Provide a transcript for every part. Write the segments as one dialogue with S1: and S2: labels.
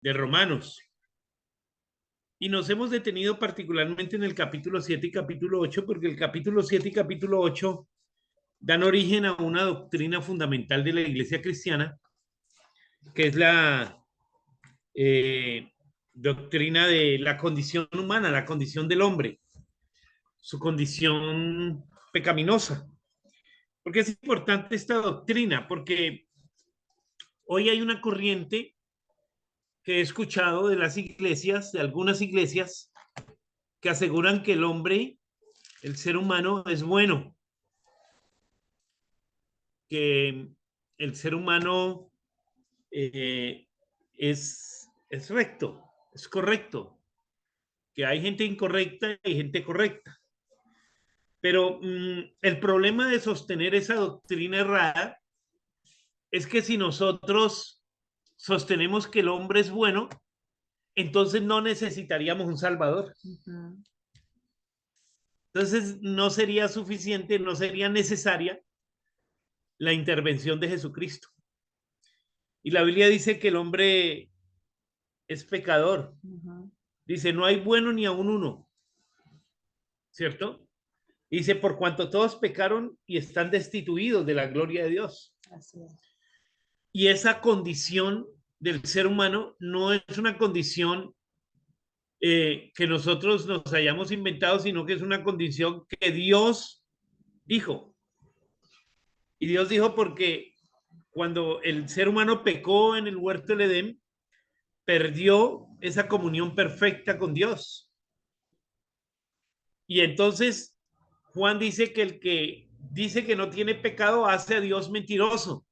S1: de Romanos. Y nos hemos detenido particularmente en el capítulo 7 y capítulo 8, porque el capítulo 7 y capítulo 8 dan origen a una doctrina fundamental de la iglesia cristiana, que es la doctrina de la condición humana, la condición del hombre, su condición pecaminosa. ¿Porque es importante esta doctrina? Porque hoy hay una corriente que he escuchado de las iglesias, de algunas iglesias, que aseguran que el hombre, el ser humano, es bueno, que el ser humano eh, es recto, es correcto, que hay gente incorrecta y gente correcta. Pero el problema de sostener esa doctrina errada es que si nosotros sostenemos que el hombre es bueno, entonces no necesitaríamos un Salvador. Entonces no sería suficiente, no sería necesaria la intervención de Jesucristo. Y la Biblia dice que el hombre es pecador. Dice, no hay bueno ni aun uno, ¿cierto? Dice, por cuanto todos pecaron y están destituidos de la gloria de Dios.
S2: Así es.
S1: Y esa condición del ser humano no es una condición que nosotros nos hayamos inventado, sino que es una condición que Dios dijo. Y Dios dijo porque cuando el ser humano pecó en el huerto del Edén, perdió esa comunión perfecta con Dios. Y entonces Juan dice que el que dice que no tiene pecado hace a Dios mentiroso.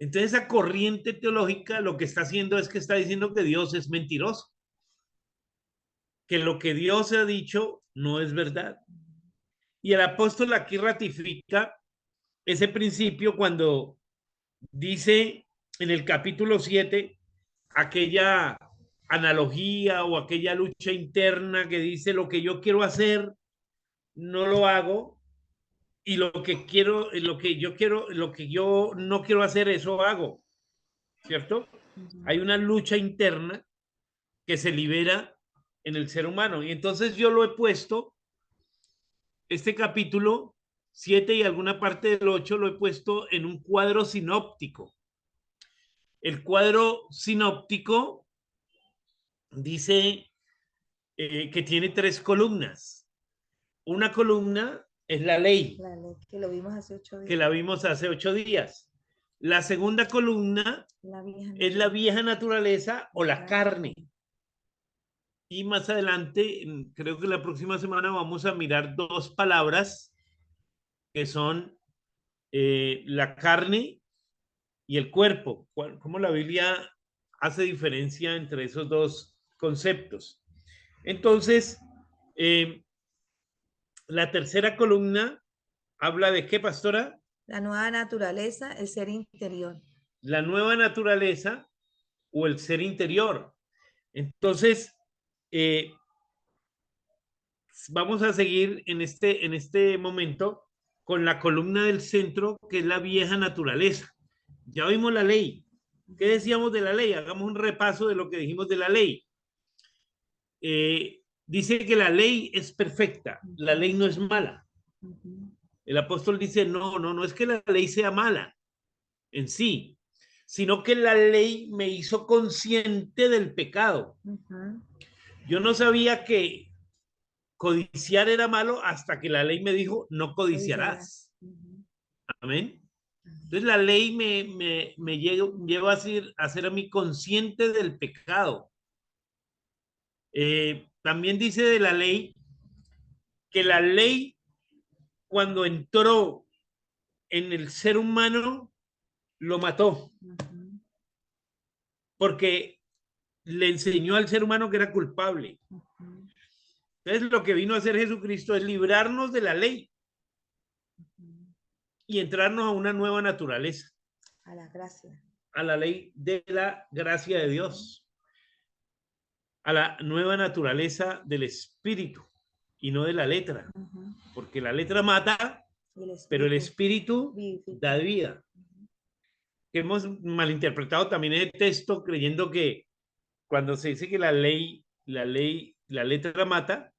S1: Entonces esa corriente teológica lo que está haciendo es que está diciendo que Dios es mentiroso, que lo que Dios ha dicho no es verdad. Y el apóstol aquí ratifica ese principio cuando dice en el capítulo 7 aquella analogía o aquella lucha interna que dice lo que yo quiero hacer no lo hago y lo que quiero, lo que yo quiero, lo que yo no quiero hacer, eso hago, ¿cierto? Hay una lucha interna que se libera en el ser humano. Y entonces yo lo he puesto, este capítulo 7 y alguna parte del 8 lo he puesto en un cuadro sinóptico. El cuadro sinóptico dice que tiene tres columnas. Una columna es la ley,
S2: que lo vimos hace 8 días.
S1: que la vimos hace 8 días. La segunda columna es la vieja naturaleza o la carne. Y más adelante, creo que la próxima semana vamos a mirar dos palabras que son la carne y el cuerpo. ¿Cómo la Biblia hace diferencia entre esos dos conceptos? Entonces, la tercera columna habla de qué, pastora?
S2: La nueva naturaleza, el ser interior.
S1: La nueva naturaleza o el ser interior. Entonces, vamos a seguir en este momento con la columna del centro, que es la vieja naturaleza. Ya vimos la ley. ¿Qué decíamos de la ley? Hagamos un repaso de lo que dijimos de la ley. Dice que la ley es perfecta, la ley no es mala. El apóstol dice, no es que la ley sea mala en sí, sino que la ley me hizo consciente del pecado. Yo no sabía que codiciar era malo hasta que la ley me dijo, no codiciarás. Amén. Entonces la ley me lleva a ser a mí consciente del pecado. También dice de la ley que la ley cuando entró en el ser humano lo mató. Porque le enseñó al ser humano que era culpable. Entonces lo que vino a hacer Jesucristo es librarnos de la ley y entrarnos a una nueva naturaleza.
S2: A la gracia.
S1: A la ley de la gracia de Dios. A la nueva naturaleza del espíritu y no de la letra. Porque la letra mata, pero el espíritu da vida. que hemos malinterpretado también el texto creyendo que cuando se dice que la letra mata,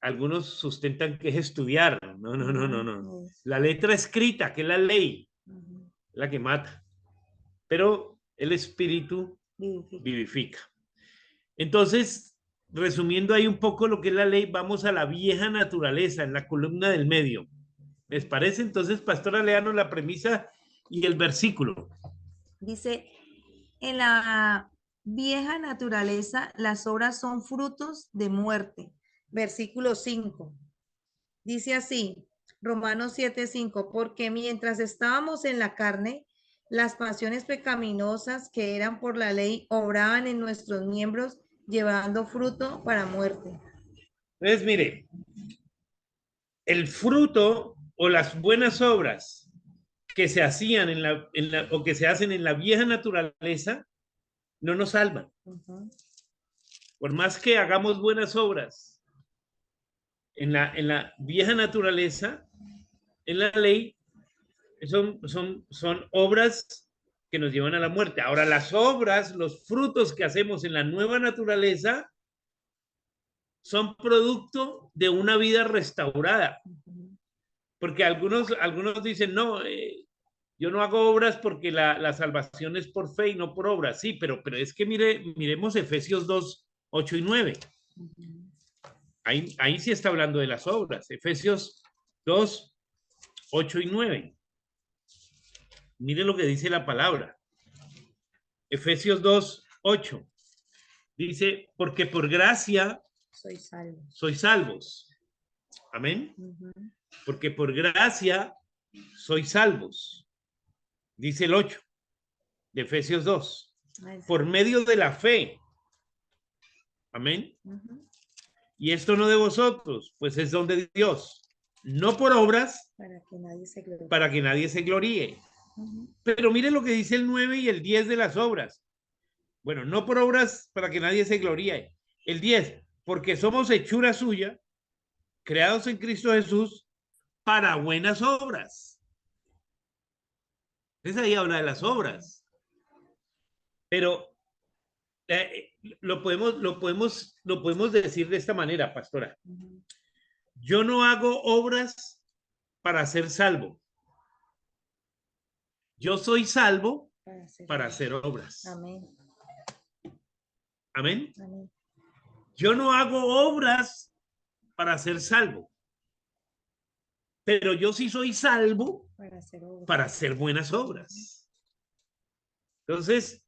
S1: algunos sustentan que es estudiar. No, no, no, no, no.
S2: Eso.
S1: La letra escrita, que es la ley,
S2: Ujú.
S1: la que mata. Pero el espíritu
S2: Vivifica.
S1: vivifica. Entonces, resumiendo ahí un poco lo que es la ley, vamos a la vieja naturaleza, en la columna del medio. ¿Les parece? Entonces, pastora, léanos la premisa y el versículo.
S2: Dice, en la vieja naturaleza las obras son frutos de muerte. Versículo 5. Dice así, Romanos 7:5, porque mientras estábamos en la carne, las pasiones pecaminosas que eran por la ley obraban en nuestros miembros, llevando fruto para muerte.
S1: Entonces, mire, el fruto o las buenas obras que se hacían o que se hacen en la vieja naturaleza no nos salvan.
S2: Ujú.
S1: Por más que hagamos buenas obras en la vieja naturaleza, en la ley, son obras que nos llevan a la muerte. Ahora, las obras, los frutos que hacemos en la nueva naturaleza son producto de una vida restaurada.
S2: Ujú.
S1: Porque algunos dicen, no, yo no hago obras porque la salvación es por fe y no por obras. Sí, pero es que miremos Efesios 2, 8 y 9.
S2: Ujú.
S1: Ahí sí está hablando de las obras. Efesios 2, 8 y 9. Mire lo que dice la palabra. Efesios 2, 8. Dice, porque por gracia
S2: Soy salvo.
S1: sois salvos. Amén.
S2: Ujú.
S1: Porque por gracia sois salvos. Dice el 8 de Efesios 2.
S2: Ay,
S1: Por medio de la fe. Amén.
S2: ujú.
S1: Y esto no de vosotros, pues es don de Dios. No por obras,
S2: Para que nadie se gloríe.
S1: para que nadie se gloríe.
S2: Ujú.
S1: Pero mire lo que dice el 9 y el 10 de las obras. Bueno, no por obras para que nadie se gloríe. El 10, porque somos hechura suya, creados en Cristo Jesús para buenas obras. Entonces ahí habla de las obras. Pero lo podemos decir de esta manera, pastora.
S2: Ujú.
S1: Yo no hago obras para ser salvo. Yo soy salvo
S2: Para hacer
S1: para
S2: obras.
S1: hacer obras.
S2: Amén.
S1: Amén.
S2: Amén.
S1: Yo no hago obras para ser salvo, pero yo sí soy salvo
S2: Para hacer obras.
S1: para hacer buenas obras. Entonces,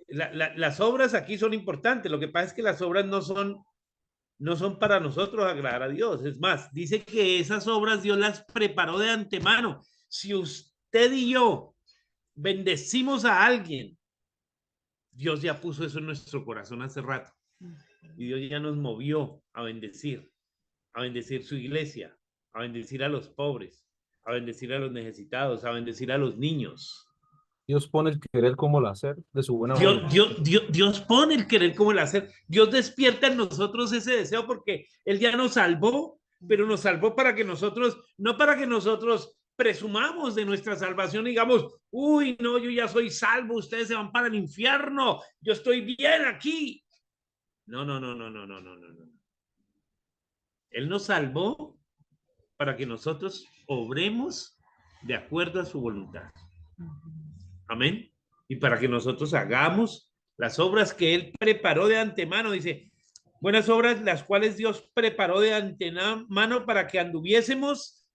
S1: las obras aquí son importantes. Lo que pasa es que las obras no son para nosotros agradar a Dios. Es más, dice que esas obras Dios las preparó de antemano. Si usted y yo bendecimos a alguien, Dios ya puso eso en nuestro corazón hace rato. Y Dios ya nos movió a bendecir su iglesia, a bendecir a los pobres, a bendecir a los necesitados, a bendecir a los niños.
S3: Dios pone el querer como el hacer de su buena
S1: Dios,
S3: voluntad.
S1: Dios pone el querer como el hacer. Dios despierta en nosotros ese deseo porque Él ya nos salvó, pero nos salvó para que nosotros, no para que nosotros presumamos de nuestra salvación y digamos, uy, no, yo ya soy salvo, ustedes se van para el infierno, yo estoy bien aquí. No, no, no, no, no, no, no, no, no. Él nos salvó para que nosotros obremos de acuerdo a su voluntad. Amén. Y para que nosotros hagamos las obras que Él preparó de antemano. Dice, buenas obras las cuales Dios preparó de antemano para que anduviésemos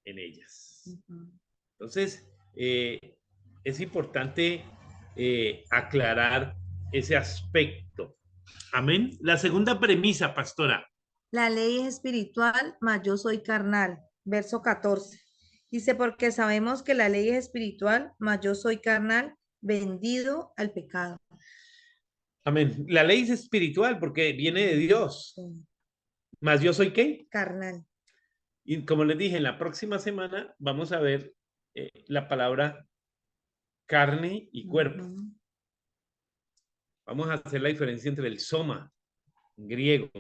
S1: en ellas.
S2: Ujú.
S1: Entonces, es importante aclarar ese aspecto. Amén. La segunda premisa, pastora.
S2: La ley es espiritual, mas yo soy carnal. Verso 14. Dice, porque sabemos que la ley es espiritual, mas yo soy carnal, vendido al pecado.
S1: Amén. La ley es espiritual porque viene de Dios.
S2: Sí.
S1: Mas yo soy ¿qué?
S2: Carnal.
S1: Y como les dije, en la próxima semana vamos a ver la palabra carne y cuerpo.
S2: Ujú.
S1: Vamos a hacer la diferencia entre el soma griego,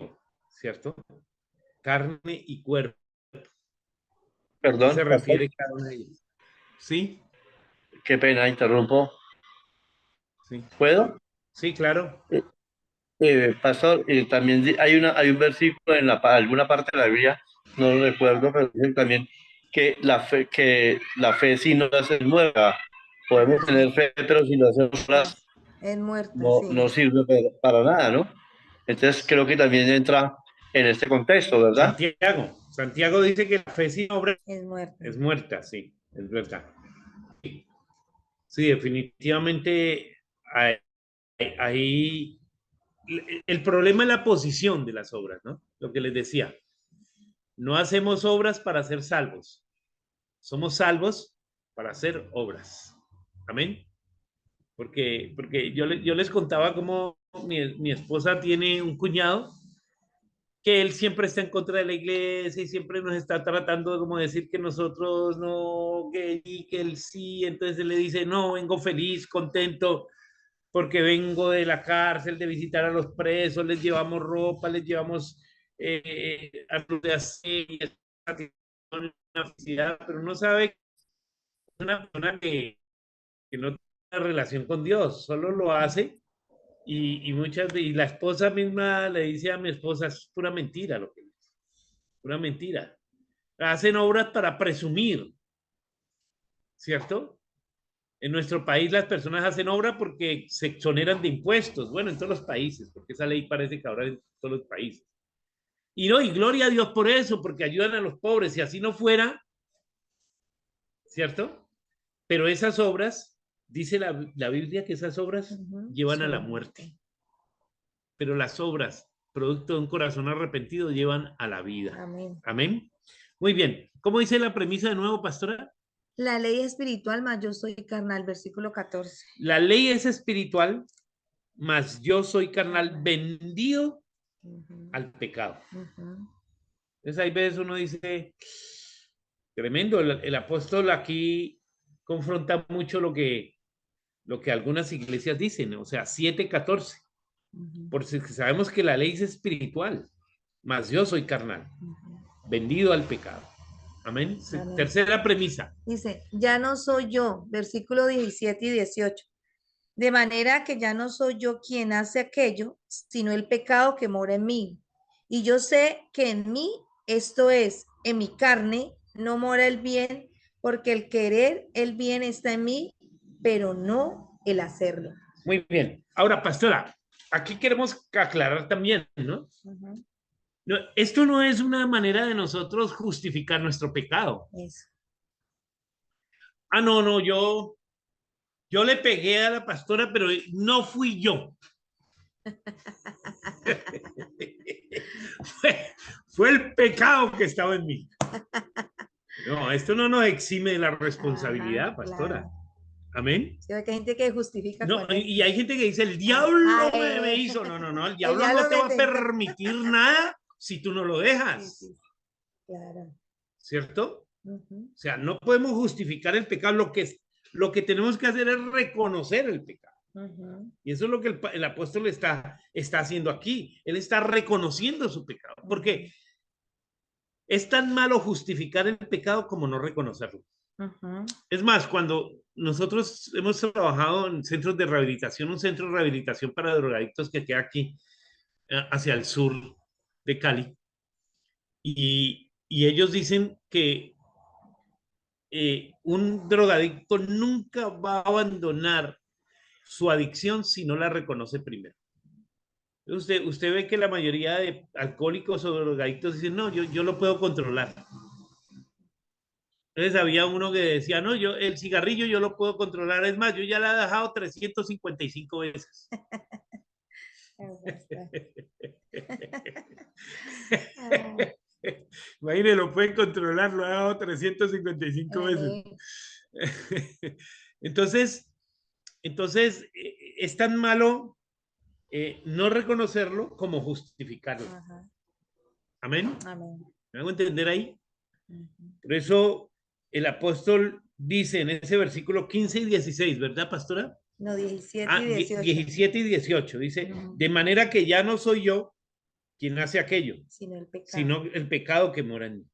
S1: ¿cierto? Carne y cuerpo. ¿A qué
S4: Perdón,
S1: se
S4: pastor.
S1: refiere cada una de ellas? ¿Sí?
S4: qué pena, interrumpo.
S1: Sí,
S4: ¿Puedo?
S1: sí, claro.
S4: Pastor, también hay un versículo en alguna parte de la Biblia, no lo recuerdo, pero dice también que la fe si no se mueva. Podemos tener fe, pero si no hacemos obras,
S2: Es muerta,
S4: no,
S2: sí.
S4: no sirve para nada, ¿no? Entonces creo que también entra en este contexto, ¿verdad?
S1: Santiago dice que la fe sin obra
S2: Es muerta.
S1: es muerta, sí, es verdad. Sí, definitivamente ahí el problema es la posición de las obras, ¿no? Lo que les decía, no hacemos obras para ser salvos, somos salvos para hacer obras. Amén. Porque yo les contaba cómo mi esposa tiene un cuñado que él siempre está en contra de la iglesia y siempre nos está tratando de como decir que nosotros no, que él sí, entonces él le dice, no, vengo feliz, contento, porque vengo de la cárcel, de visitar a los presos, les llevamos ropa, les llevamos algo de aceite, una felicidad, pero no sabe que es una persona que no tiene una relación con Dios, solo lo hace y la esposa misma le dice a mi esposa, es pura mentira lo que es, pura mentira. Hacen obras para presumir, ¿cierto? En nuestro país las personas hacen obra porque se exoneran de impuestos. Bueno, en todos los países, porque esa ley parece que ahora en todos los países. Y no, y gloria a Dios por eso, porque ayudan a los pobres. Si así no fuera, ¿cierto? Pero esas obras, dice la Biblia que esas obras llevan a la muerte. Pero las obras, producto de un corazón arrepentido, llevan a la vida.
S2: Amén.
S1: Amén. Muy bien. ¿Cómo dice la premisa de nuevo, pastora?
S2: La ley espiritual, mas yo soy carnal, versículo 14.
S1: La ley es espiritual, mas yo soy carnal, vendido al pecado. Entonces hay veces uno dice, tremendo, el apóstol aquí confronta mucho lo que algunas iglesias dicen, o sea, 7:14, porque sabemos que la ley es espiritual, mas yo soy carnal, vendido al pecado. Amén.
S2: Amén.
S1: Tercera premisa.
S2: Dice, ya no soy yo, versículo 17 y 18. De manera que ya no soy yo quien hace aquello, sino el pecado que mora en mí. Y yo sé que en mí, esto es, en mi carne, no mora el bien, porque el querer el bien está en mí, pero no el hacerlo.
S1: Muy bien. Ahora, pastora, aquí queremos aclarar también, ¿no? No, esto no es una manera de nosotros justificar nuestro pecado.
S2: Eso.
S1: Ah, no, yo le pegué a la pastora, pero no fui yo. fue el pecado que estaba en mí. No, esto no nos exime de la responsabilidad, pastora.
S2: Claro.
S1: Amén.
S2: Sí, hay gente que justifica.
S1: No, y hay gente que dice, el diablo me hizo. No, el diablo no te va a permitir nada si tú no lo dejas.
S2: Sí. Claro.
S1: ¿Cierto? O sea, no podemos justificar el pecado. Lo que tenemos que hacer es reconocer el pecado. Y eso es lo que el apóstol está haciendo aquí. Él está reconociendo su pecado. Porque es tan malo justificar el pecado como no reconocerlo. Es más, cuando nosotros hemos trabajado en centros de rehabilitación, un centro de rehabilitación para drogadictos que queda aquí, hacia el sur de Cali, y ellos dicen que un drogadicto nunca va a abandonar su adicción si no la reconoce primero. Usted ve que la mayoría de alcohólicos o drogadictos dicen, no, yo lo puedo controlar. Entonces había uno que decía, no, el cigarrillo yo lo puedo controlar, es más, yo ya la he dejado 355 veces. Imagínese, lo pueden controlar, lo ha dejado 355 veces. Entonces, es tan malo no reconocerlo como justificarlo. Amén. ¿Me hago entender ahí? Por eso el apóstol dice en ese versículo 15 y 16, ¿verdad, pastora?
S2: No, 17 y 18.
S1: 17 y 18, dice, de manera que ya no soy yo quien hace aquello,
S2: sino el pecado.
S1: sino el pecado que mora en mí.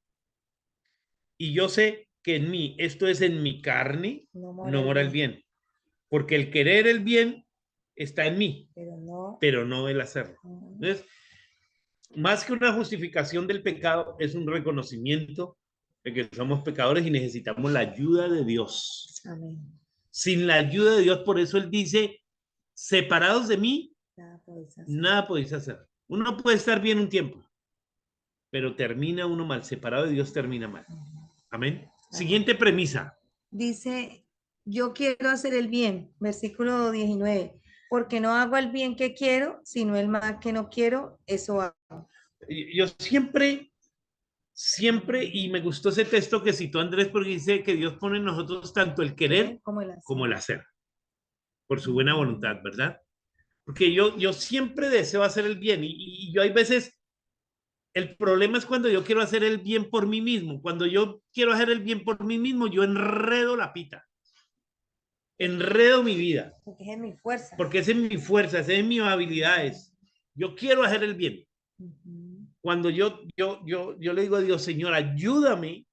S1: Y yo sé que en mí, esto es en mi carne,
S2: No mora
S1: no
S2: el
S1: mora el
S2: bien,
S1: bien. Porque el querer el bien está en mí,
S2: pero
S1: pero no el hacerlo.
S2: no.
S1: Entonces, más que una justificación del pecado, es un reconocimiento de que somos pecadores y necesitamos la ayuda de Dios.
S2: Amén.
S1: Sin la ayuda de Dios, por eso Él dice, separados de mí,
S2: Nada podéis hacer.
S1: nada podéis hacer. Uno puede estar bien un tiempo, pero termina uno mal. Separado de Dios termina mal. Amén. Siguiente premisa.
S2: Dice, yo quiero hacer el bien, versículo 19, porque no hago el bien que quiero, sino el mal que no quiero, eso hago.
S1: Yo siempre, y me gustó ese texto que citó Andrés, porque dice que Dios pone en nosotros tanto el querer
S2: Como el hacer.
S1: como el hacer, por su buena voluntad, ¿verdad? Porque yo siempre deseo hacer el bien y yo hay veces, el problema es cuando yo quiero hacer el bien por mí mismo. Cuando yo quiero hacer el bien por mí mismo, yo enredo la pita, enredo mi vida,
S2: Porque es en mi fuerza.
S1: porque esa es mi fuerza, esa es mis habilidades. Yo quiero hacer el bien. Cuando yo le digo a Dios, Señor, ayúdame,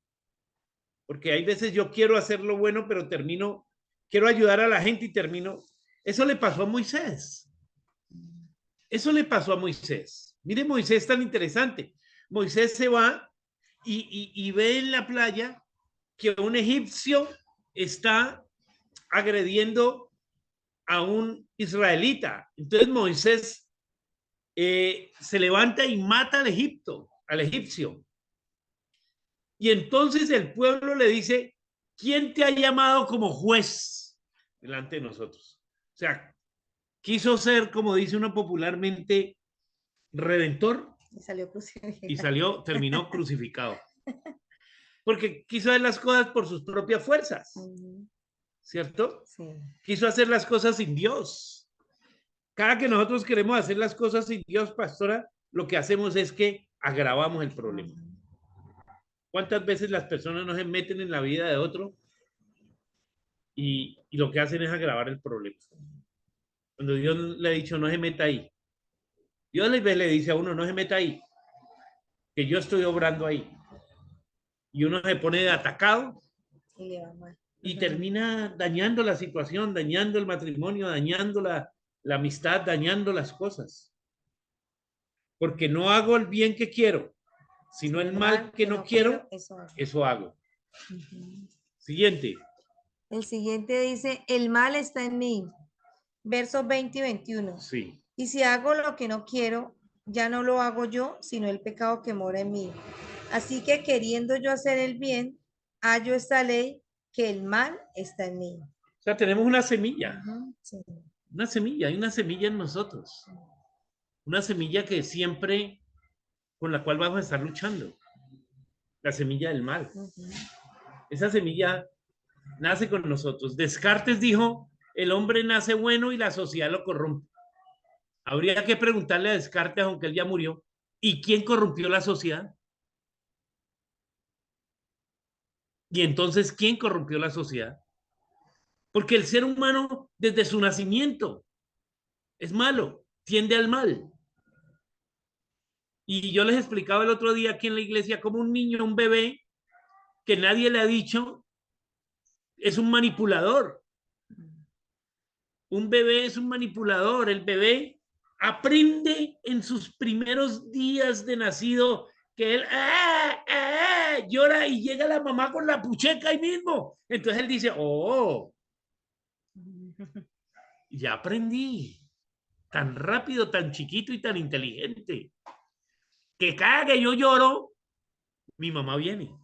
S1: porque hay veces yo quiero hacer lo bueno, pero termino, quiero ayudar a la gente y termino. Eso le pasó a Moisés. Eso le pasó a Moisés. Mire, Moisés tan interesante. Moisés se va y ve en la playa que un egipcio está agrediendo a un israelita. Entonces Moisés se levanta y mata al egipcio. Y entonces el pueblo le dice, ¿quién te ha llamado como juez delante de nosotros? O sea, quiso ser, como dice uno popularmente, redentor
S2: Y salió crucificado.
S1: y terminó crucificado. Porque quiso hacer las cosas por sus propias fuerzas, ¿cierto?
S2: Sí.
S1: Quiso hacer las cosas sin Dios. Cada que nosotros queremos hacer las cosas sin Dios, pastora, lo que hacemos es que agravamos el problema. ¿Cuántas veces las personas no se meten en la vida de otro y lo que hacen es agravar el problema? Cuando Dios le ha dicho, no se meta ahí. Dios le dice a uno, no se meta ahí, que yo estoy obrando ahí. Y uno se pone de atacado
S2: Y le va mal.
S1: y termina dañando la situación, dañando el matrimonio, dañando la amistad, dañando las cosas. Porque no hago el bien que quiero, sino el mal que no quiero, eso hago. Siguiente.
S2: El siguiente dice, el mal está en mí. Versos 20 y 21.
S1: Sí.
S2: Y si hago lo que no quiero, ya no lo hago yo, sino el pecado que mora en mí. Así que queriendo yo hacer el bien, hallo esta ley, que el mal está en mí.
S1: O sea, tenemos una semilla.
S2: Sí.
S1: Una semilla, hay una semilla en nosotros. Una semilla que siempre, con la cual vamos a estar luchando. La semilla del mal. Esa semilla nace con nosotros. Descartes dijo, el hombre nace bueno y la sociedad lo corrompe. Habría que preguntarle a Descartes, aunque él ya murió, ¿y quién corrompió la sociedad? Y entonces, ¿quién corrompió la sociedad? Porque el ser humano, desde su nacimiento, es malo, tiende al mal. Y yo les explicaba el otro día aquí en la iglesia cómo un niño, un bebé, que nadie le ha dicho, es un manipulador. Un bebé es un manipulador. El bebé aprende en sus primeros días de nacido que él llora y llega la mamá con la pucheca ahí mismo. Entonces él dice, oh, ya aprendí. Tan rápido, tan chiquito y tan inteligente. Que cada que yo lloro, mi mamá viene.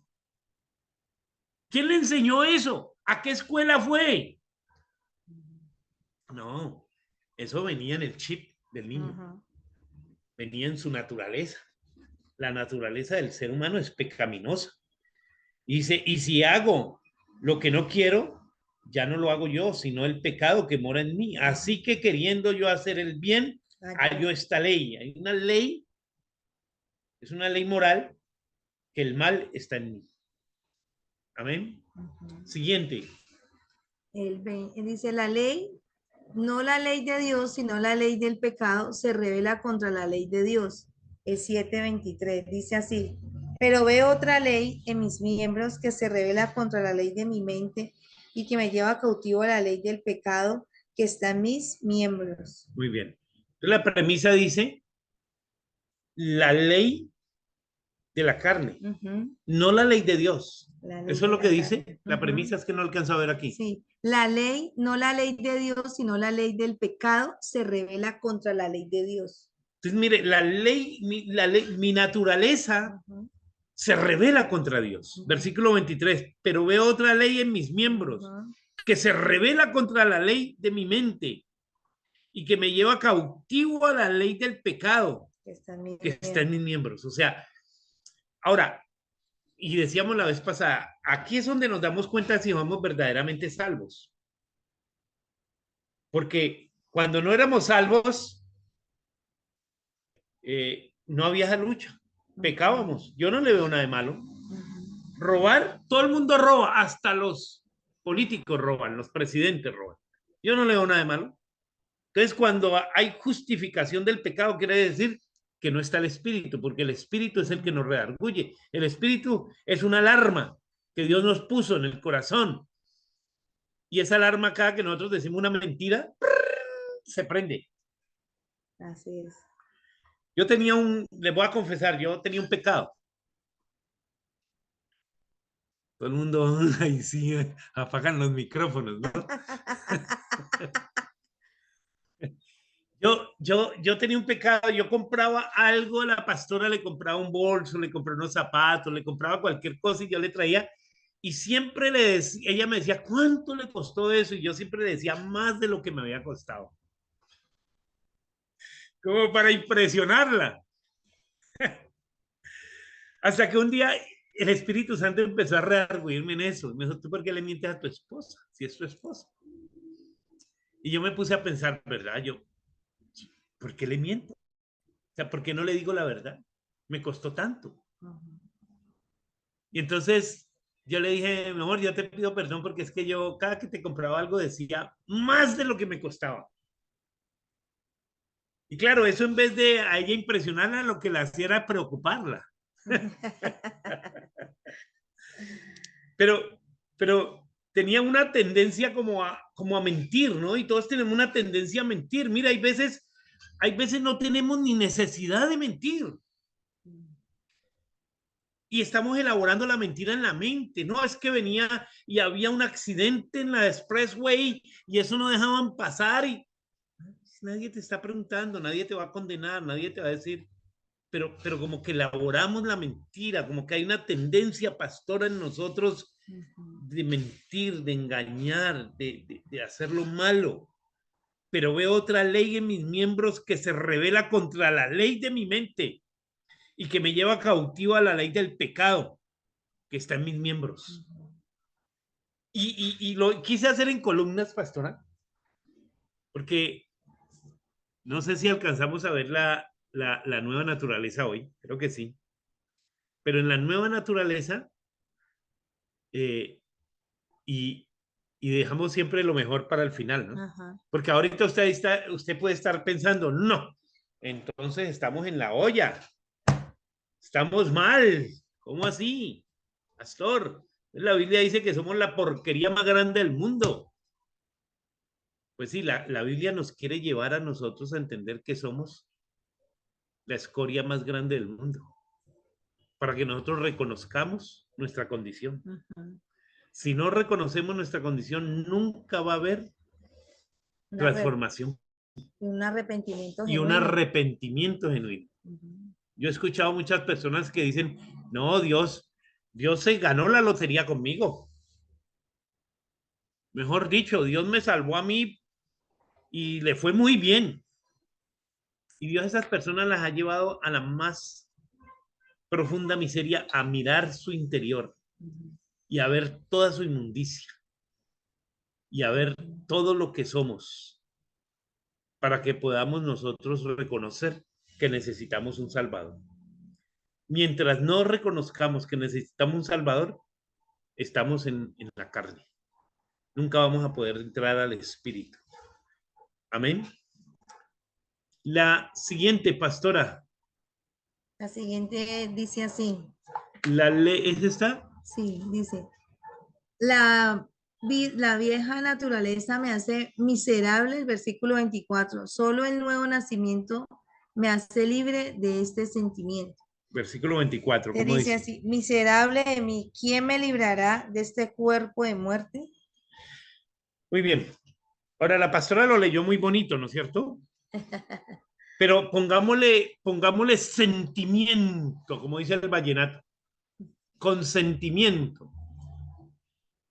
S1: ¿Quién le enseñó eso? ¿A qué escuela fue? No, eso venía en el chip del niño. Venía en su naturaleza. La naturaleza del ser humano es pecaminosa. Dice, y si hago lo que no quiero, ya no lo hago yo, sino el pecado que mora en mí. Así que queriendo yo hacer el bien, hallo esta ley. Hay una ley, es una ley moral, que el mal está en mí. Amén. Siguiente.
S2: Dice, la ley, no la ley de Dios, sino la ley del pecado, se revela contra la ley de Dios. El 7:23 dice así, Pero veo otra ley en mis miembros que se revela contra la ley de mi mente y que me lleva cautivo a la ley del pecado que está en mis miembros.
S1: Muy bien. Entonces la premisa dice la ley de la carne,
S2: Ujú.
S1: no la ley de Dios.
S2: La ley
S1: Eso es
S2: de
S1: lo que
S2: la
S1: dice.
S2: carne.
S1: La
S2: Ujú.
S1: premisa es que no alcanzo a ver aquí.
S2: Sí, la ley, no la ley de Dios, sino la ley del pecado se revela contra la ley de Dios.
S1: Entonces, mire, mi naturaleza
S2: Ujú.
S1: se revela contra Dios.
S2: Ujú.
S1: Versículo 23. Pero veo otra ley en mis miembros
S2: Ujú.
S1: que se revela contra la ley de mi mente y que me lleva cautivo a la ley del pecado
S2: Que está en mis
S1: que está en mis
S2: miembros.
S1: miembros. O sea, ahora, y decíamos la vez pasada, aquí es donde nos damos cuenta si vamos verdaderamente salvos. Porque cuando no éramos salvos, no había esa lucha. Pecábamos. Yo no le veo nada de malo.
S2: Ujú.
S1: Robar, todo el mundo roba, hasta los políticos roban, los presidentes roban. Yo no le veo nada de malo. Entonces, cuando hay justificación del pecado, quiere decir que no está el espíritu, porque el espíritu es el que nos redarguye. El espíritu es una alarma que Dios nos puso en el corazón. Y esa alarma, cada que nosotros decimos una mentira, se prende.
S2: Así es.
S1: Yo les voy a confesar, yo tenía un pecado. Todo el mundo, ahí sí, apagan los micrófonos, ¿no? Yo tenía un pecado, yo compraba algo, la pastora le compraba un bolso, le compraba unos zapatos, le compraba cualquier cosa y yo le traía. Y siempre ella me decía, ¿cuánto le costó eso? Y yo siempre le decía más de lo que me había costado. Como para impresionarla. Hasta que un día el Espíritu Santo empezó a redarguirme en eso. Me dijo, ¿tú por qué le mientes a tu esposa? Si es tu esposa. Y yo me puse a pensar, ¿verdad? Yo, ¿por qué le miento? O sea, ¿por qué no le digo la verdad? Me costó tanto.
S2: Ujú.
S1: Y entonces yo le dije, mi amor, yo te pido perdón porque es que yo cada que te compraba algo decía más de lo que me costaba. Y claro, eso en vez de a ella impresionarla, lo que la hacía era preocuparla. Pero, pero tenía una tendencia como a mentir, ¿no? Y todos tenemos una tendencia a mentir. Mira, hay veces no tenemos ni necesidad de mentir. Y estamos elaborando la mentira en la mente. No, es que venía y había un accidente en la expressway y eso no dejaban pasar y nadie te está preguntando, nadie te va a condenar, nadie te va a decir, pero como que elaboramos la mentira, como que hay una tendencia pastora en nosotros de mentir, de engañar, de hacer lo malo. Pero veo otra ley en mis miembros que se revela contra la ley de mi mente y que me lleva cautivo a la ley del pecado que está en mis miembros. Y lo quise hacer en columnas, pastora, porque no sé si alcanzamos a ver la nueva naturaleza hoy, creo que sí, pero en la nueva naturaleza, eh, y, y dejamos siempre lo mejor para el final, ¿no?
S2: Ajá.
S1: Porque ahorita usted puede estar pensando, no, entonces estamos en la olla, estamos mal, ¿cómo así? Pastor, la Biblia dice que somos la porquería más grande del mundo. Pues sí, la Biblia nos quiere llevar a nosotros a entender que somos la escoria más grande del mundo, para que nosotros reconozcamos nuestra condición.
S2: Ujú.
S1: Si no reconocemos nuestra condición, nunca va a haber
S2: Un arre-
S1: transformación
S2: un arrepentimiento
S1: y un
S2: genuino.
S1: arrepentimiento genuino.
S2: Ujú.
S1: Yo he escuchado muchas personas que dicen, no, Dios se ganó la lotería conmigo. Mejor dicho, Dios me salvó a mí y le fue muy bien. Y Dios a esas personas las ha llevado a la más profunda miseria, a mirar su interior
S2: Ujú.
S1: y a ver toda su inmundicia y a ver todo lo que somos para que podamos nosotros reconocer que necesitamos un Salvador. Mientras no reconozcamos que necesitamos un Salvador, estamos en la carne. Nunca vamos a poder entrar al Espíritu. Amén. La siguiente, pastora.
S2: La siguiente dice así.
S1: La ley, ¿es esta?
S2: Sí, dice, la vieja naturaleza me hace miserable, el versículo 24. Solo el nuevo nacimiento me hace libre de este sentimiento.
S1: Versículo 24,
S2: Que
S1: ¿cómo
S2: dice
S1: dice?
S2: así, miserable de mí, ¿quién me librará de este cuerpo de muerte?
S1: Muy bien. Ahora, la pastora lo leyó muy bonito, ¿no es cierto? Pero pongámosle sentimiento, como dice el vallenato, con sentimiento.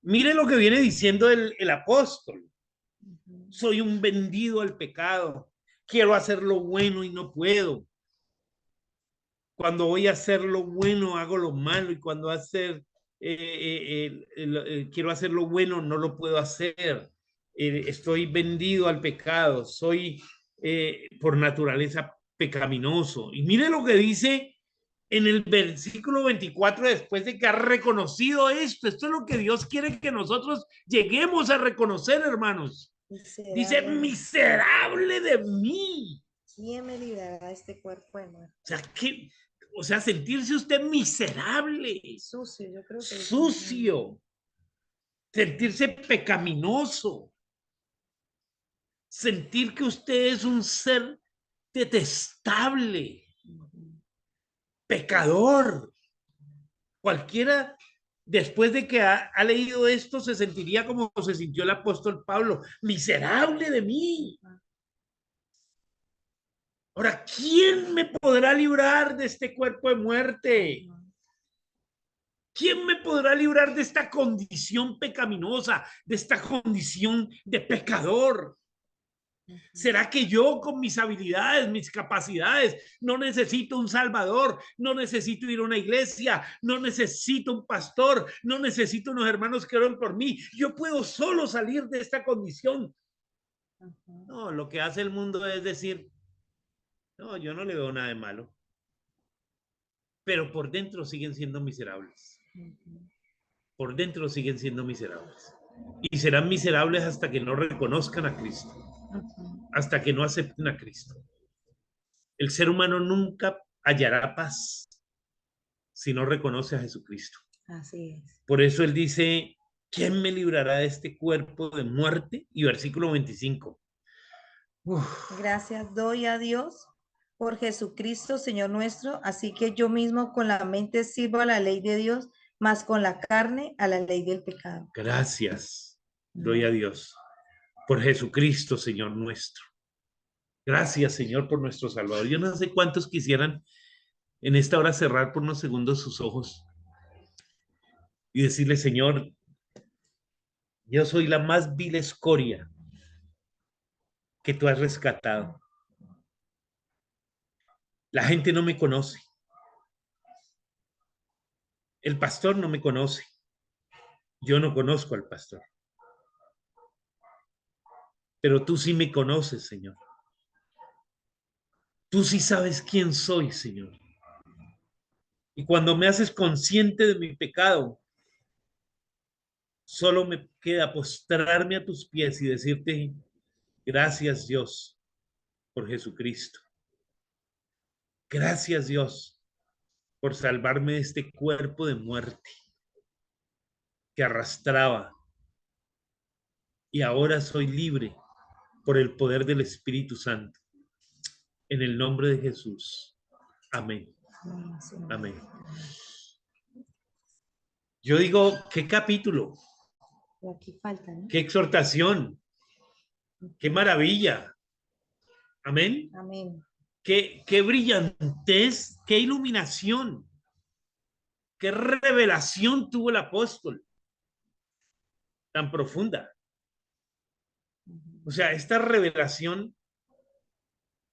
S1: Mire lo que viene diciendo el apóstol. Soy un vendido al pecado. Quiero hacer lo bueno y no puedo. Cuando voy a hacer lo bueno, hago lo malo. Y cuando quiero hacer lo bueno, no lo puedo hacer. Estoy vendido al pecado. Soy por naturaleza pecaminoso. Y mire lo que dice en el versículo 24, después de que ha reconocido esto. Esto es lo que Dios quiere que nosotros lleguemos a reconocer, hermanos. Dice, miserable de mí.
S2: ¿Quién me librará de este cuerpo de muerte?
S1: O sea, sentirse usted miserable,
S2: Sucio, yo creo que
S1: sucio, sentirse pecaminoso, sentir que usted es un ser detestable, pecador. Cualquiera, después de que ha leído esto, se sentiría como se sintió el apóstol Pablo, miserable de mí. Ahora, ¿quién me podrá librar de este cuerpo de muerte? ¿Quién me podrá librar de esta condición pecaminosa, de esta condición de pecador? ¿Será que yo con mis habilidades, mis capacidades, no necesito un salvador, no necesito ir a una iglesia, no necesito un pastor, no necesito unos hermanos que oren por mí? Yo puedo solo salir de esta condición. No, lo que hace el mundo es decir, no, yo no le veo nada de malo. Pero por dentro siguen siendo miserables. Por dentro siguen siendo miserables. Y serán miserables hasta que no reconozcan a Cristo, hasta que no acepten a Cristo. El ser humano nunca hallará paz si no reconoce a Jesucristo.
S2: Así es.
S1: Por eso él dice, ¿quién me librará de este cuerpo de muerte? Y versículo 25.
S2: Gracias doy a Dios por Jesucristo, Señor nuestro, así que yo mismo con la mente sirvo a la ley de Dios, más con la carne a la ley del pecado.
S1: Gracias doy a Dios por Jesucristo, Señor nuestro. Gracias, Señor, por nuestro Salvador. Yo no sé cuántos quisieran en esta hora cerrar por unos segundos sus ojos y decirle, Señor, yo soy la más vil escoria que tú has rescatado. La gente no me conoce. El pastor no me conoce. Yo no conozco al pastor. Pero tú sí me conoces, Señor. Tú sí sabes quién soy, Señor. Y cuando me haces consciente de mi pecado, solo me queda postrarme a tus pies y decirte, gracias Dios por Jesucristo. Gracias Dios por salvarme de este cuerpo de muerte que arrastraba. Y ahora soy libre por el poder del Espíritu Santo. En el nombre de Jesús. Amén. Amén. Yo digo, ¿qué capítulo?
S2: Aquí falta, ¿no?
S1: ¿Qué exhortación? ¡Qué maravilla! Amén.
S2: Amén.
S1: ¡Qué brillantez! ¡Qué iluminación! ¡Qué revelación tuvo el apóstol! Tan profunda. O sea, esta revelación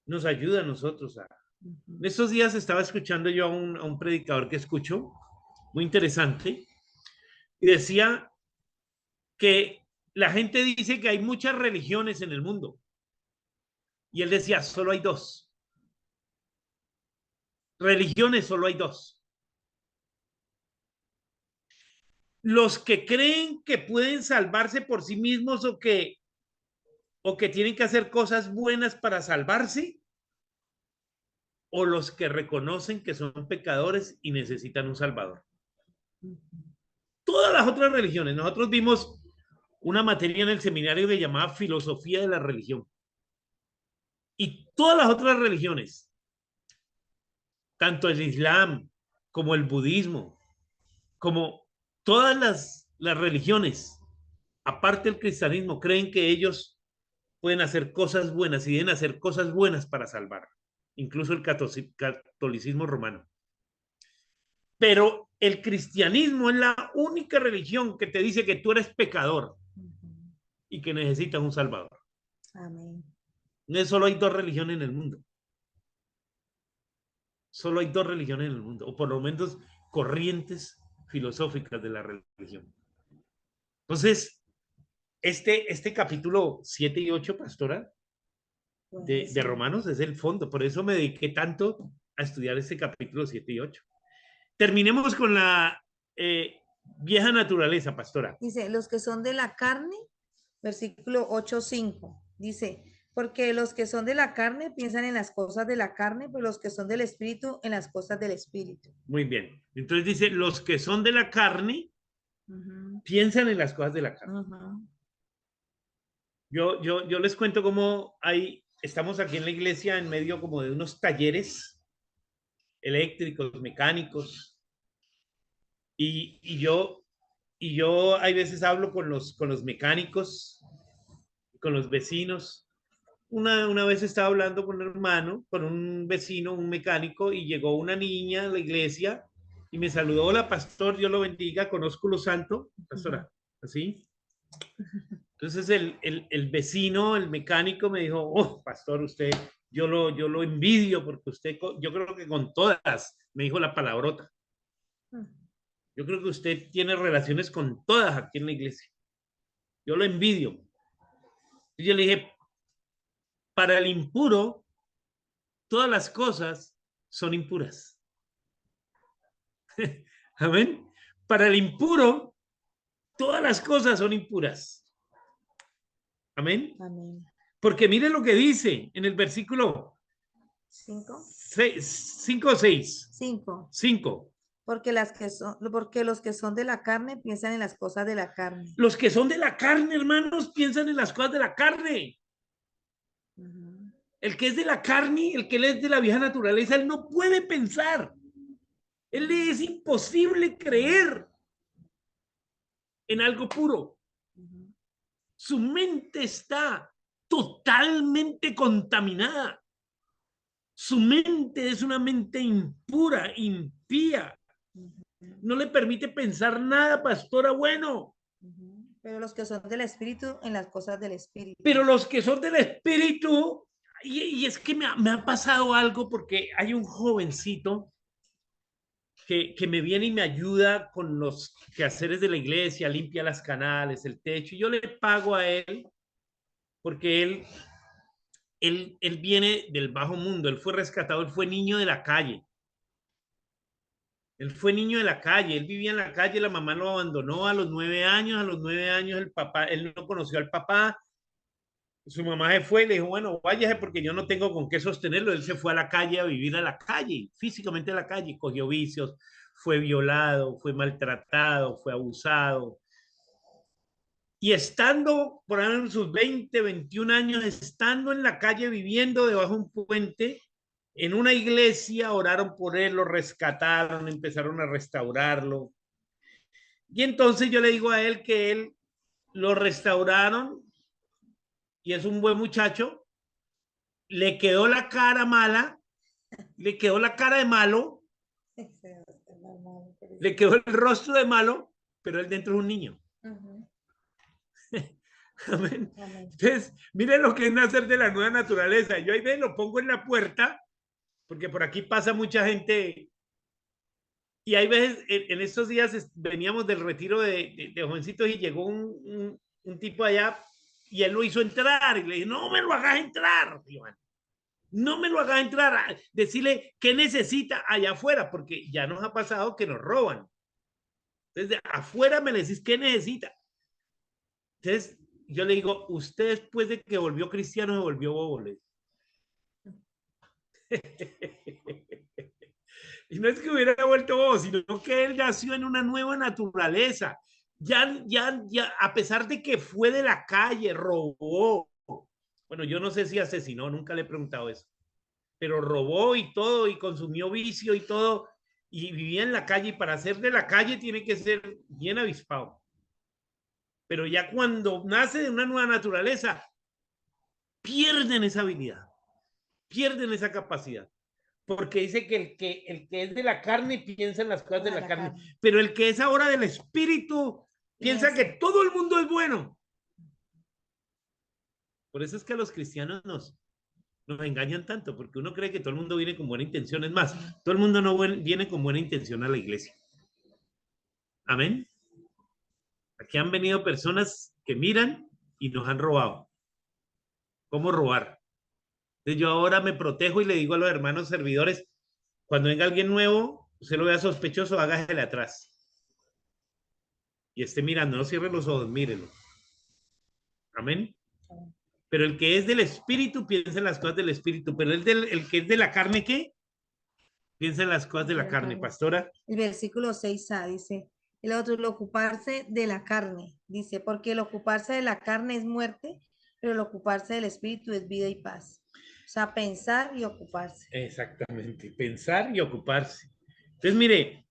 S1: nos ayuda a nosotros a... En estos días estaba escuchando yo a un predicador que escucho, muy interesante, y decía que la gente dice que hay muchas religiones en el mundo. Y él decía, solo hay dos. Religiones solo hay dos. Los que creen que pueden salvarse por sí mismos o que tienen que hacer cosas buenas para salvarse, o los que reconocen que son pecadores y necesitan un salvador. Todas las otras religiones. Nosotros vimos una materia en el seminario que llamaba filosofía de la religión. Y todas las otras religiones, tanto el Islam como el budismo, como todas las religiones, aparte del cristianismo, creen que ellos pueden hacer cosas buenas y deben hacer cosas buenas para salvar, incluso el catolicismo romano. Pero el cristianismo es la única religión que te dice que tú eres pecador y que necesitas un salvador.
S2: Amén.
S1: No solo hay dos religiones en el mundo. Solo hay dos religiones en el mundo, o por lo menos corrientes filosóficas de la religión. Entonces, este capítulo 7 y 8, pastora, de Romanos es el fondo. Por eso me dediqué tanto a estudiar este capítulo 7 y 8. Terminemos con la vieja naturaleza, pastora.
S2: Dice, los que son de la carne, versículo 8:5, dice, porque los que son de la carne piensan en las cosas de la carne, pero los que son del espíritu en las cosas del espíritu.
S1: Muy bien. Entonces dice, los que son de la carne piensan en las cosas de la carne. Yo les cuento cómo estamos aquí en la iglesia en medio como de unos talleres eléctricos, mecánicos, y yo hay veces hablo con los mecánicos, con los vecinos. Una vez estaba hablando con un hermano, con un vecino, un mecánico, y llegó una niña a la iglesia y me saludó: hola, pastor, Dios lo bendiga, conozco lo santo, pastora, así. Entonces el vecino, el mecánico me dijo: oh, pastor, usted, yo lo envidio porque usted, yo creo que con todas, me dijo la palabrota. Yo creo que usted tiene relaciones con todas aquí en la iglesia. Yo lo envidio. Y yo le dije: para el impuro, todas las cosas son impuras. Amén. Para el impuro, todas las cosas son impuras. Amén.
S2: Amén.
S1: Porque mire lo que dice en el versículo
S2: 5.
S1: 5 o 6.
S2: 5.
S1: 5.
S2: Porque los que son de la carne piensan en las cosas de la carne.
S1: Los que son de la carne, hermanos, piensan en las cosas de la carne. El que es de la carne, el que es de la vieja naturaleza, él no puede pensar. Él le es imposible creer en algo puro. Su mente está totalmente contaminada. Su mente es una mente impura, impía. No le permite pensar nada, pastora, bueno.
S2: Pero los que son del espíritu en las cosas del espíritu.
S1: Pero los que son del espíritu, y es que me ha pasado algo, porque hay un jovencito que me viene y me ayuda con los quehaceres de la iglesia, limpia las canales, el techo, y yo le pago a él porque él viene del bajo mundo, él fue rescatado, él fue niño de la calle. Él fue niño de la calle, él vivía en la calle, la mamá lo abandonó a los 9 años, el papá, él no conoció al papá, su mamá se fue y le dijo: bueno, váyase porque yo no tengo con qué sostenerlo. Él se fue a la calle a vivir a la calle, físicamente a la calle, cogió vicios, fue violado, fue maltratado, fue abusado. Y estando por ahí en sus 20, 21 años, estando en la calle, viviendo debajo de un puente, en una iglesia, oraron por él, lo rescataron, empezaron a restaurarlo. Y entonces yo le digo a él que él lo restauraron y es un buen muchacho. Le quedó la cara mala, le quedó la cara de malo, le quedó el rostro de malo, pero él dentro es un niño. Amén. Entonces, miren lo que es nacer de la nueva naturaleza. Yo ahí lo pongo en la puerta, porque por aquí pasa mucha gente. Y hay veces, en estos días veníamos del retiro de jovencitos y llegó un tipo allá y él lo hizo entrar. Y le dije: no me lo hagas entrar, Iván. No me lo hagas entrar. Decirle qué necesita allá afuera, porque ya nos ha pasado que nos roban. Entonces, afuera me decís qué necesita. Entonces, yo le digo: usted después de que volvió cristiano se volvió bobo. Y no es que hubiera vuelto bobo, sino que él nació en una nueva naturaleza. Ya, a pesar de que fue de la calle, robó. Bueno, yo no sé si asesinó, nunca le he preguntado eso. Pero robó y todo, y consumió vicio y todo, y vivía en la calle, y para ser de la calle tiene que ser bien avispado. Pero ya cuando nace de una nueva naturaleza, pierden esa habilidad, pierden esa capacidad. Porque dice que el que es de la carne piensa en las cosas de la carne, pero el que es ahora del espíritu piensa que todo el mundo es bueno. Por eso es que a los cristianos nos engañan tanto, porque uno cree que todo el mundo viene con buena intención. Es más, todo el mundo no viene con buena intención a la iglesia. Amén. Aquí han venido personas que miran y nos han robado. ¿Cómo robar? Entonces yo ahora me protejo y le digo a los hermanos servidores, cuando venga alguien nuevo, usted lo vea sospechoso, hágasele atrás. Y esté mirando, no cierre los ojos, mírelo. Amén. Pero el que es del espíritu piensa en las cosas del espíritu, pero el que es de la carne, ¿qué? Piensa en las cosas de la carne, pastora.
S2: El versículo 6a dice, el otro, el ocuparse de la carne, dice, porque el ocuparse de la carne es muerte, pero el ocuparse del espíritu es vida y paz. O sea, pensar y ocuparse.
S1: Exactamente, pensar y ocuparse. Entonces, mire,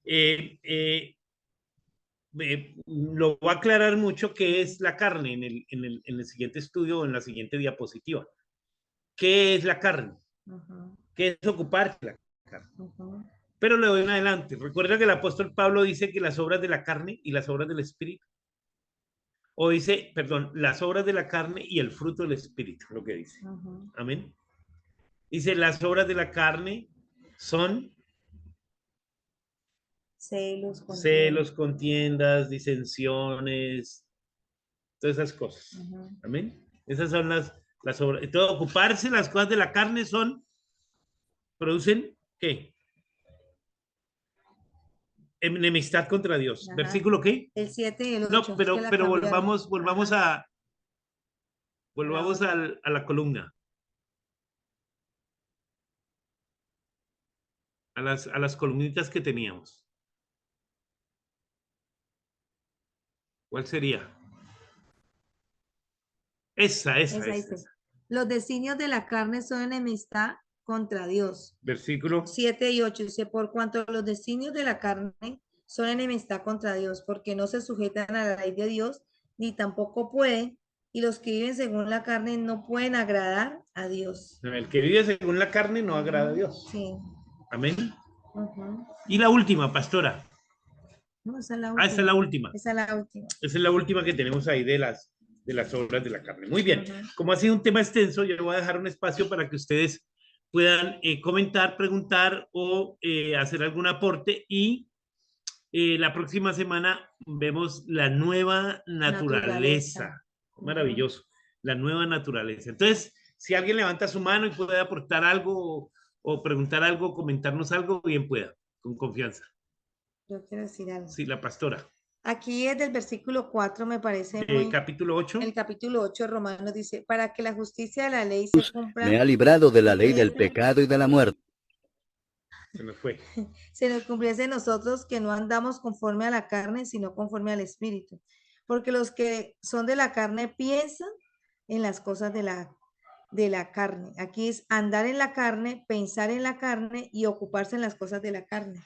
S1: lo voy a aclarar mucho qué es la carne en el siguiente estudio o en la siguiente diapositiva. ¿Qué es la carne? ¿Qué es ocuparse de la carne? Pero le doy en adelante. Recuerda que el apóstol Pablo dice que las obras de la carne y las obras del espíritu. O dice, perdón, las obras de la carne y el fruto del espíritu, lo que dice. Amén. Dice, las obras de la carne son celos, contiendas, disensiones, todas esas cosas. Amén. Esas son las obras. Entonces, ocuparse las cosas de la carne producen, ¿qué? Enemistad contra Dios.
S2: Ajá.
S1: ¿Versículo qué?
S2: El 7 y el 8.
S1: No, pero volvamos a la columna. A las columnitas que teníamos. ¿Cuál sería? Esa.
S2: Los designios de la carne son enemistad contra Dios.
S1: Versículo
S2: 7 y 8 dice, por cuanto los designios de la carne son enemistad contra Dios, porque no se sujetan a la ley de Dios, ni tampoco pueden, y los que viven según la carne no pueden agradar a Dios.
S1: El que vive según la carne no agrada a Dios.
S2: Sí.
S1: Amén. Y la última, pastora.
S2: No, esa es la última.
S1: Esa es la última.
S2: Esa es la última.
S1: Esa es la última que tenemos ahí de las obras de la carne. Muy bien. Como ha sido un tema extenso, yo le voy a dejar un espacio para que ustedes puedan comentar, preguntar o hacer algún aporte, y la próxima semana vemos la nueva naturaleza. Maravilloso. La nueva naturaleza. Entonces, si alguien levanta su mano y puede aportar algo o preguntar algo, comentarnos algo, bien pueda, con confianza.
S2: Yo quiero decir algo.
S1: Sí, la pastora.
S2: Aquí es del versículo 4, me parece muy...
S1: Capítulo 8.
S2: El capítulo 8 de Romanos dice, para que la justicia de la ley se cumpla...
S5: Me ha librado de la ley del pecado y de la muerte.
S1: Se nos fue.
S2: Se nos cumpliese en nosotros que no andamos conforme a la carne, sino conforme al Espíritu. Porque los que son de la carne piensan en las cosas de la carne. Aquí es andar en la carne, pensar en la carne y ocuparse en las cosas de la carne.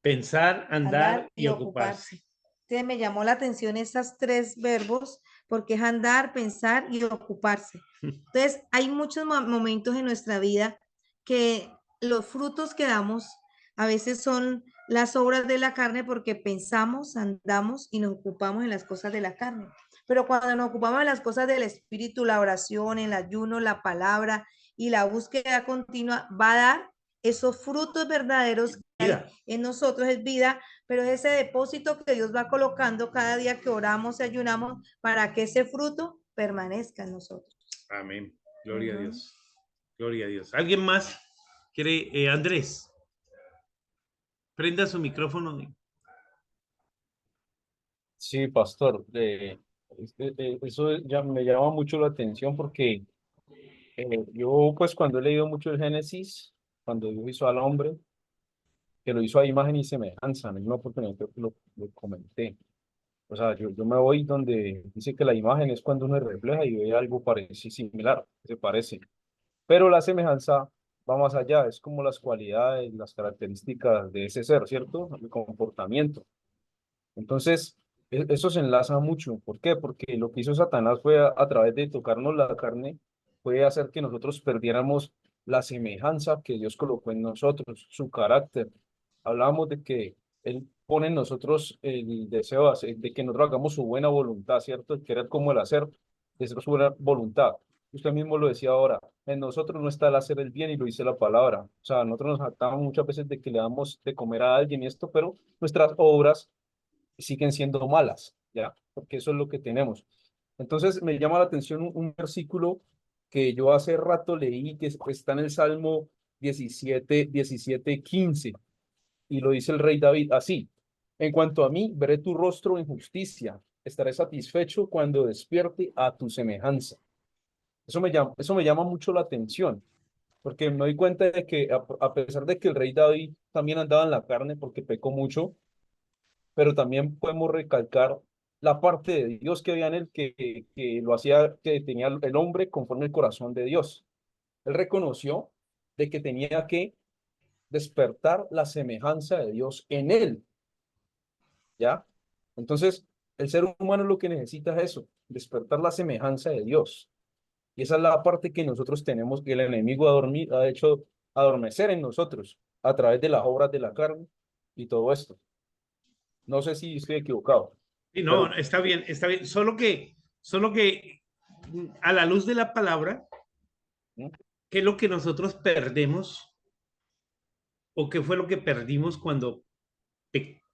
S1: Pensar, andar y ocuparse.
S2: Entonces me llamó la atención esas tres verbos, porque es andar, pensar y ocuparse. Entonces hay muchos momentos en nuestra vida que los frutos que damos a veces son las obras de la carne, porque pensamos, andamos y nos ocupamos en las cosas de la carne. Pero cuando nos ocupamos en las cosas del espíritu, la oración, el ayuno, la palabra y la búsqueda continua, va a dar esos frutos verdaderos que hay en nosotros, es vida, pero es ese depósito que Dios va colocando cada día que oramos y ayunamos para que ese fruto permanezca en nosotros.
S1: Amén. Gloria a Dios. Gloria a Dios. ¿Alguien más quiere? Andrés, prenda su micrófono.
S3: Sí, pastor. Eso ya me llama mucho la atención porque yo pues cuando he leído mucho el Génesis, cuando Dios hizo al hombre, que lo hizo a imagen y semejanza. En una oportunidad creo que lo comenté. O sea, yo me voy donde dice que la imagen es cuando uno refleja y ve algo parecido, similar, se parece. Pero la semejanza va más allá, es como las cualidades, las características de ese ser, ¿cierto? El comportamiento. Entonces, eso se enlaza mucho. ¿Por qué? Porque lo que hizo Satanás fue a través de tocarnos la carne, fue hacer que nosotros perdiéramos la semejanza que Dios colocó en nosotros, su carácter. Hablábamos de que Él pone en nosotros el deseo de que nosotros hagamos su buena voluntad, ¿cierto? El querer como el hacer, de ser su buena voluntad. Usted mismo lo decía ahora, en nosotros no está el hacer el bien y lo dice la palabra. O sea, nosotros nos jactamos muchas veces de que le damos de comer a alguien y esto, pero nuestras obras siguen siendo malas, ¿ya? Porque eso es lo que tenemos. Entonces me llama la atención un versículo que yo hace rato leí, que está en el Salmo 17:15, y lo dice el rey David así: en cuanto a mí, veré tu rostro en justicia, estaré satisfecho cuando despierte a tu semejanza. Eso me llama mucho la atención, porque me doy cuenta de que a pesar de que el rey David también andaba en la carne porque pecó mucho, pero también podemos recalcar la parte de Dios que había en él, que lo hacía, que tenía el hombre conforme al corazón de Dios. Él reconoció de que tenía que despertar la semejanza de Dios en él, ¿ya? Entonces, el ser humano lo que necesita es eso, despertar la semejanza de Dios. Y esa es la parte que nosotros tenemos, que el enemigo ha hecho adormecer en nosotros a través de las obras de la carne y todo esto. No sé si estoy equivocado.
S1: Sí, no, está bien, está bien. Solo que a la luz de la palabra,
S3: ¿Mm?
S1: ¿qué es lo que nosotros perdemos o qué fue lo que perdimos cuando,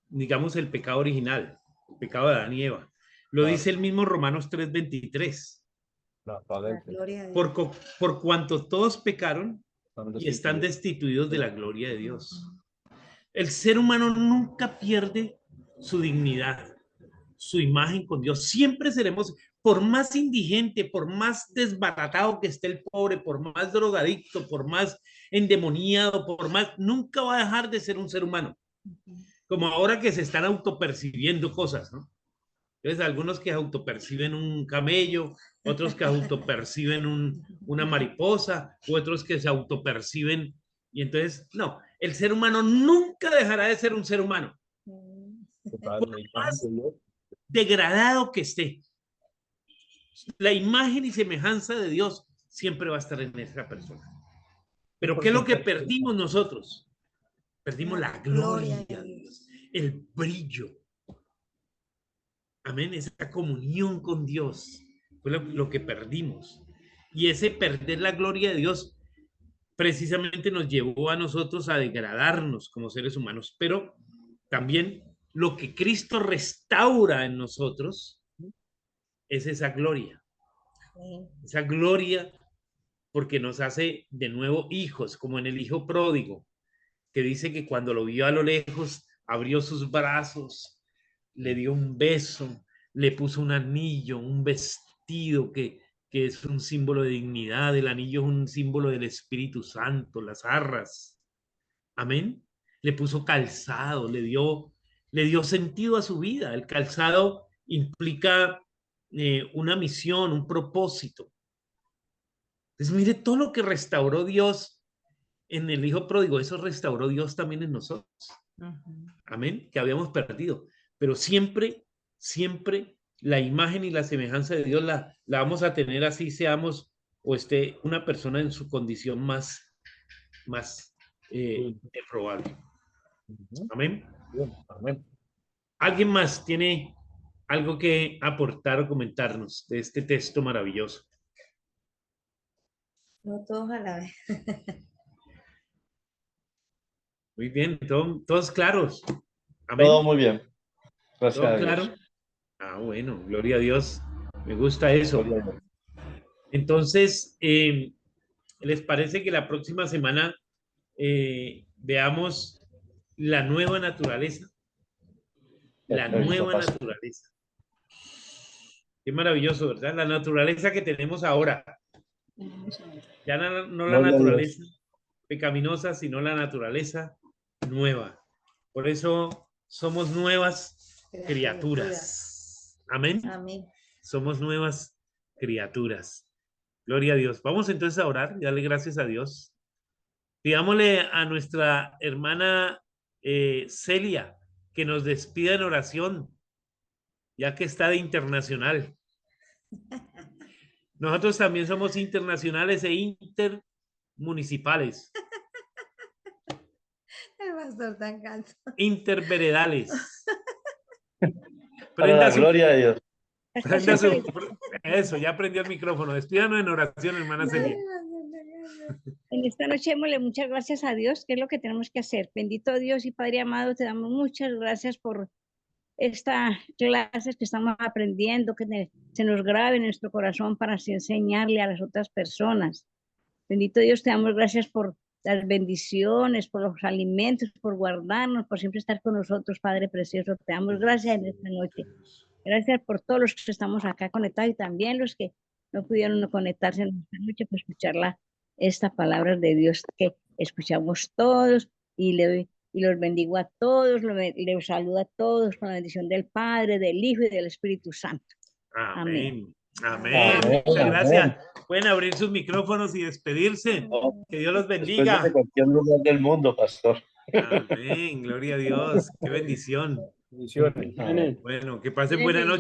S1: digamos, el pecado original, el pecado de Adán y Eva? Lo
S3: Claro,
S1: dice el mismo Romanos 3:23.
S3: la
S2: La gloria de
S1: Por,
S2: Dios.
S1: por cuanto todos pecaron y están
S3: destituidos.
S1: destituidos de la gloria de Dios. El ser humano nunca pierde su dignidad, su imagen con Dios. Siempre seremos, por más indigente, por más desbaratado que esté el pobre, por más drogadicto, por más endemoniado, por más, nunca va a dejar de ser un ser humano. Como ahora que se están autopercibiendo cosas, ¿no? Entonces, algunos que autoperciben un camello, otros que autoperciben una mariposa, otros que se autoperciben. Y entonces, no, el ser humano nunca dejará de ser un ser humano,
S3: Total,
S1: por
S3: la imagen
S1: más
S3: de Dios.
S1: degradado que esté. La imagen y semejanza de Dios siempre va a estar en esa persona. Pero ¿qué es lo que
S3: 100%.
S1: perdimos nosotros? Perdimos
S2: La
S1: la
S2: gloria
S1: gloria
S2: de
S1: de
S2: Dios.
S1: Dios, el brillo. Amén, esa comunión con Dios fue lo que perdimos. Y ese perder la gloria de Dios precisamente nos llevó a nosotros a degradarnos como seres humanos, pero también lo que Cristo restaura en nosotros es esa gloria porque nos hace de nuevo hijos, como en el hijo pródigo, que dice que cuando lo vio a lo lejos, abrió sus brazos, le dio un beso, le puso un anillo, un vestido que es un símbolo de dignidad, el anillo es un símbolo del Espíritu Santo, las arras. Amén. Le puso calzado, le dio sentido a su vida. El calzado implica una misión, un propósito. Entonces, mire todo lo que restauró Dios en el Hijo Pródigo, eso restauró Dios también en nosotros. Amén, que habíamos perdido. Pero siempre, siempre la imagen y la semejanza de Dios la vamos a tener así seamos o esté una persona en su condición más probable. Amén.
S3: Bien, amén.
S1: ¿Alguien más tiene algo que aportar o comentarnos de este texto maravilloso?
S2: No todos a la vez.
S1: Muy bien, todos claros.
S4: Todo
S1: Amén.
S4: muy bien. Gracias
S1: ¿Todo
S4: a
S1: claro?
S4: Dios.
S1: Ah, bueno, gloria a Dios. Me gusta eso.
S4: Gloria a Dios.
S1: Entonces, ¿les parece que la próxima semana veamos la nueva naturaleza? La
S4: Perfecto,
S1: nueva
S4: pastor.
S1: naturaleza. Qué maravilloso, ¿verdad? La naturaleza que tenemos ahora. Ya no la
S4: Gloria a Dios.
S1: naturaleza pecaminosa, sino la naturaleza nueva. Por eso somos nuevas criaturas. Amén.
S2: Amén.
S1: Somos nuevas criaturas. Gloria a Dios. Vamos entonces a orar y darle gracias a Dios. Pidámosle a nuestra hermana Celia que nos despida en oración, ya que está de internacional. Nosotros también somos internacionales e intermunicipales,
S2: El pastor tan cansado.
S1: interveredales.
S4: Para la gloria de Dios.
S1: Prenda eso, ya prendió el micrófono. Despídanos en oración, hermana Celia.
S6: En esta noche démosle muchas gracias a Dios, que es lo que tenemos que hacer. Bendito Dios y Padre amado, te damos muchas gracias por estas clases que estamos aprendiendo, que se nos grabe en nuestro corazón para así enseñarle a las otras personas. Bendito Dios, te damos gracias por las bendiciones, por los alimentos, por guardarnos, por siempre estar con nosotros, Padre precioso. Te damos gracias en esta noche. Gracias por todos los que estamos acá conectados y también los que no pudieron conectarse en esta noche para escuchar esta palabra de Dios que escuchamos todos, y los bendigo a todos, los saludo a todos con la bendición del Padre, del Hijo y del Espíritu Santo.
S1: Amén. Amén.
S4: Amén,
S1: Muchas gracias.
S4: amén.
S1: Pueden abrir sus micrófonos y despedirse. Que Dios los
S4: Después
S1: bendiga.
S4: de cualquier lugar del mundo, pastor.
S1: Amén. Gloria a Dios. Qué bendición.
S3: Bendiciones.
S4: Amén.
S1: Bueno, que pasen buena noche.